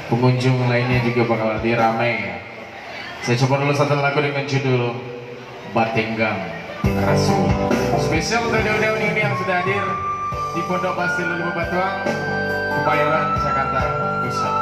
pengunjung lainnya juga bakal lebih ramai. Saya coba dulu satu lagu dengan judul Batenggang Rasul. Spesial untuk daun-daun ini yang sudah hadir di Pondok Pasir Lulu Batuang, Kebayoran, Jakarta Pusat.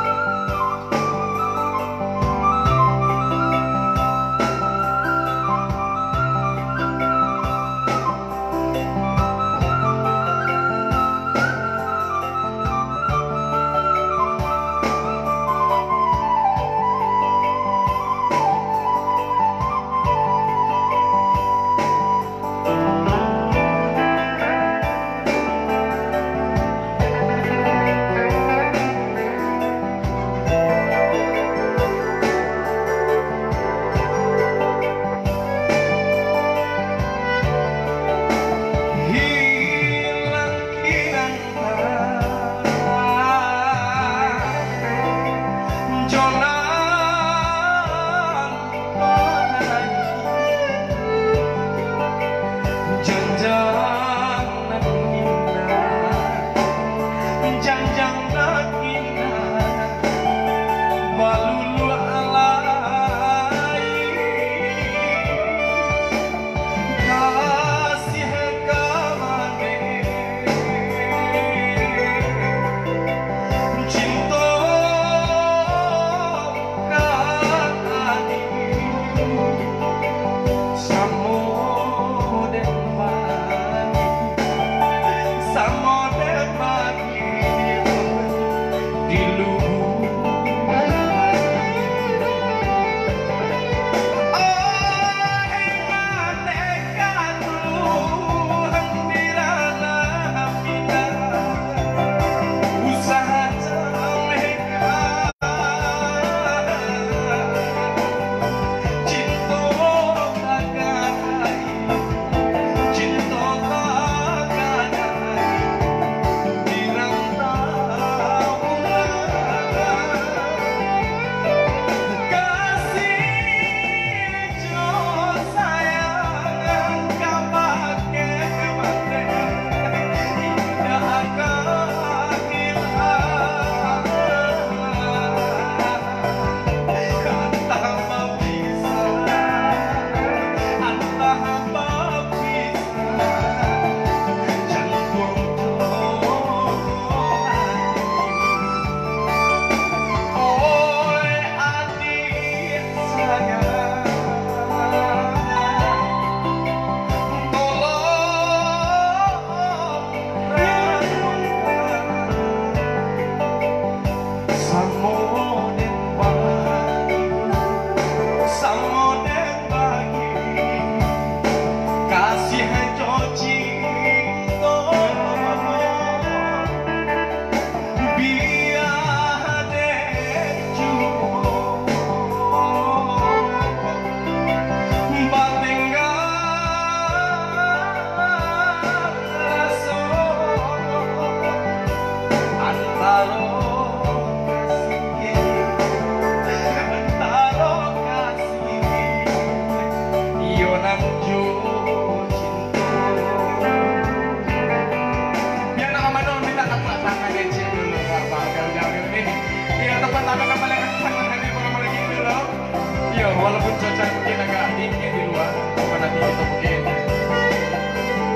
Walaupun cuaca mungkin agak dingin di luar, bukan nanti itu mungkin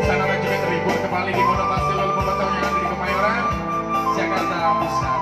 sana juga terhibur kembali di Pondok Pasir Lulu Batuang yang ada di Kemayoran, Jakarta Pusat.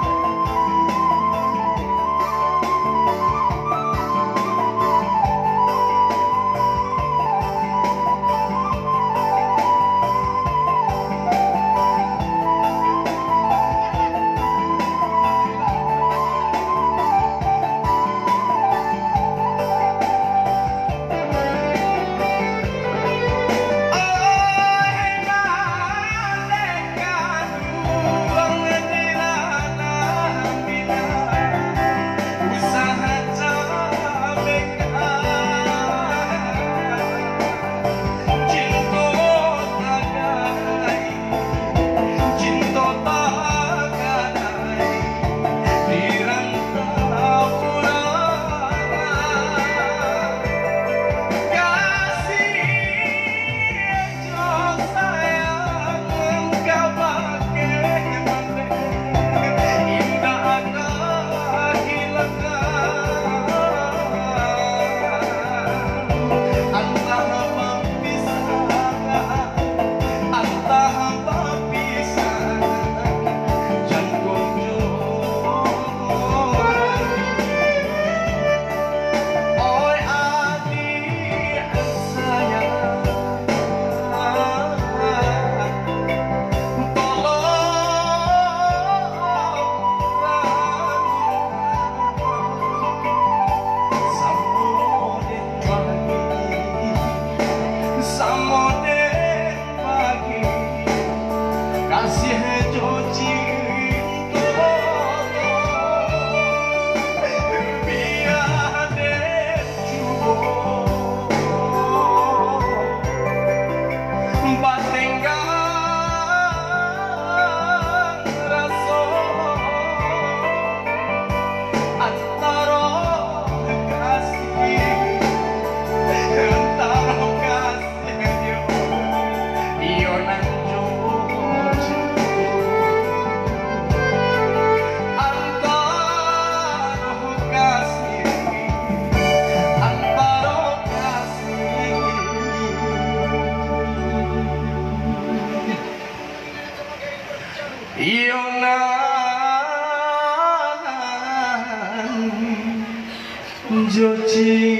Joci.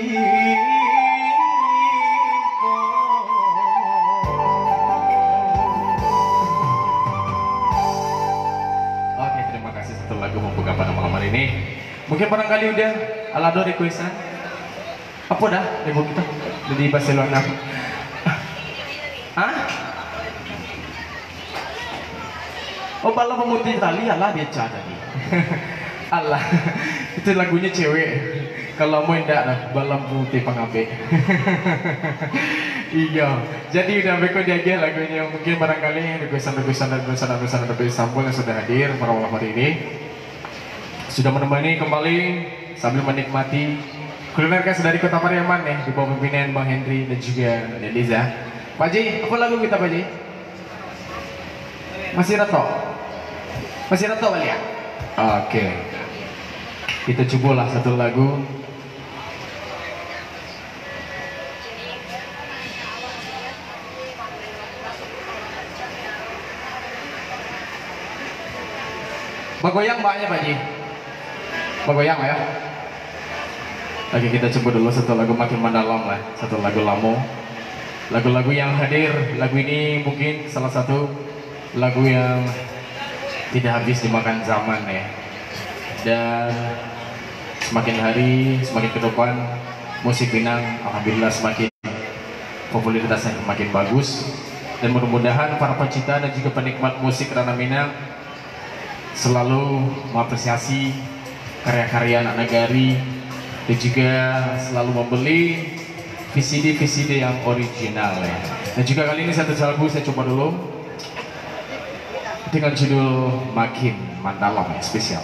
Oke, terima kasih satu lagu membuka pada malam hari ini. Mungkin barangkali udah Alado requestan. Apa dah ibu kita di Barcelona? Hah? Oh, balap pemutih tali, Allah dia tadi. Allah, itu lagunya cewek. Kalau mau enggak lah, balap putih pengabe. Iya, jadi udah beko dia lagunya. Mungkin barangkali requestan sampul yang sudah hadir pada malam hari ini sudah menemani kembali sambil menikmati kuliner khas dari Kota Pariaman nih di bawah pimpinan Bang Henry dan juga Liza. Pak Ji, apa lagu kita Pak Ji? Masih reto kali ya? Oke. Kita cobalah satu lagu. Bagoyang mbaknya Pak Ji? Bagoyang ya? Oke, kita coba dulu satu lagu makin mendalam lah. Satu lagu lamo. Lagu-lagu yang hadir, lagu ini mungkin salah satu lagu yang tidak habis dimakan zaman ya. Dan semakin hari, semakin ke depan musik Minang alhamdulillah semakin popularitasnya semakin bagus. Dan mudah-mudahan para pecinta dan juga penikmat musik Ranah Minang selalu mengapresiasi karya-karya anak negari dan juga selalu membeli VCD yang original ya. Dan juga kali ini satu lagu saya coba dulu dengan judul Makin Mendalam ya, spesial.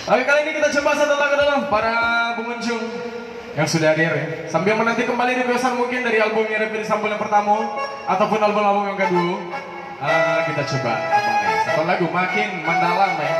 Oke, kali ini kita coba satu lagu dulu para pengunjung yang sudah hadir ya. Sambil menanti kembali requestan mungkin dari album yang Repeat Sampul yang pertama ataupun album-album yang kedua. Kita coba kembali satu lagu Makin Mendalam ya.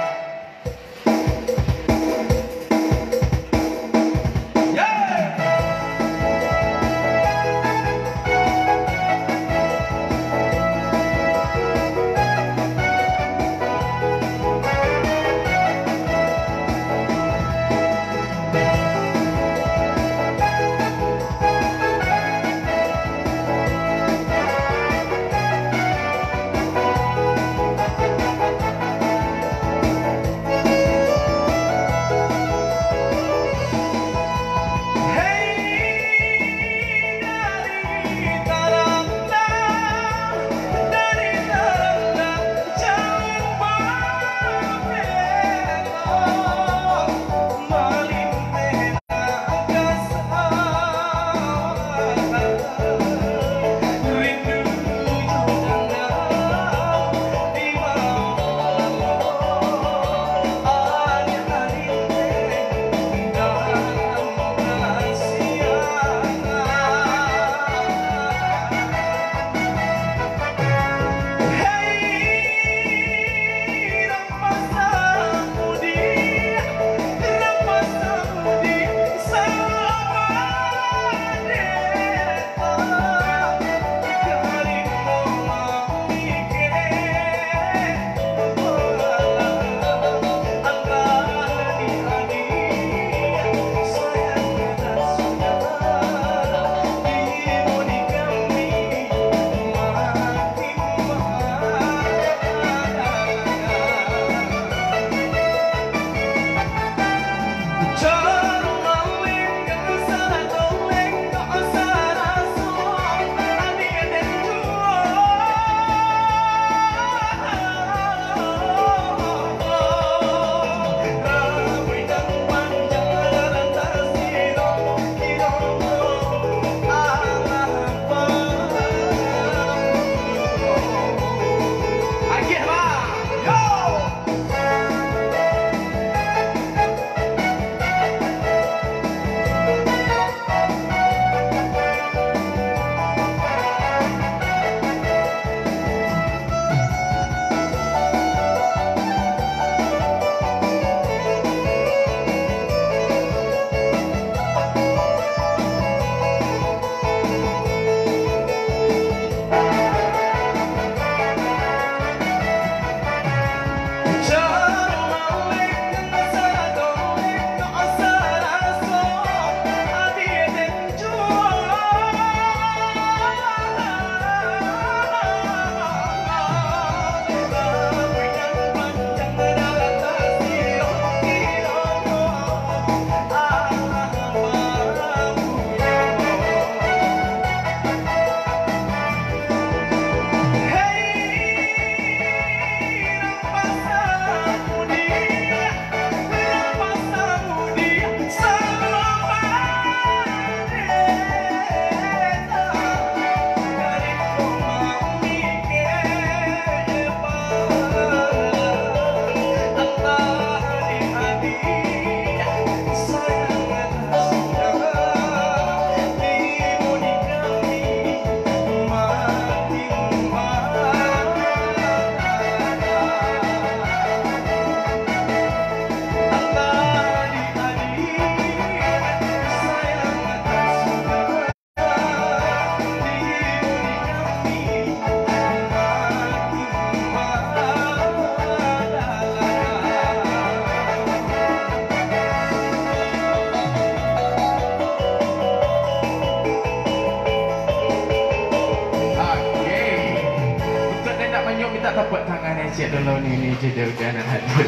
yuk minta tepuk tangannya cik dulu nih cik udah hadir.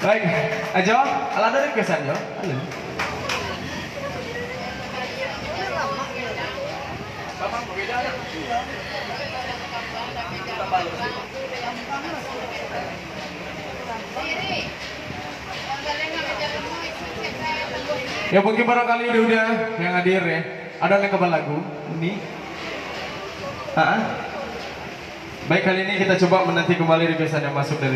Baik, ajo, ala dari kesan yo. Halo. Ya mungkin barangkali udah yang hadir ya. Ada yang kebal lagu ini. Baik, kali ini kita coba menanti kembali requestan yang masuk dari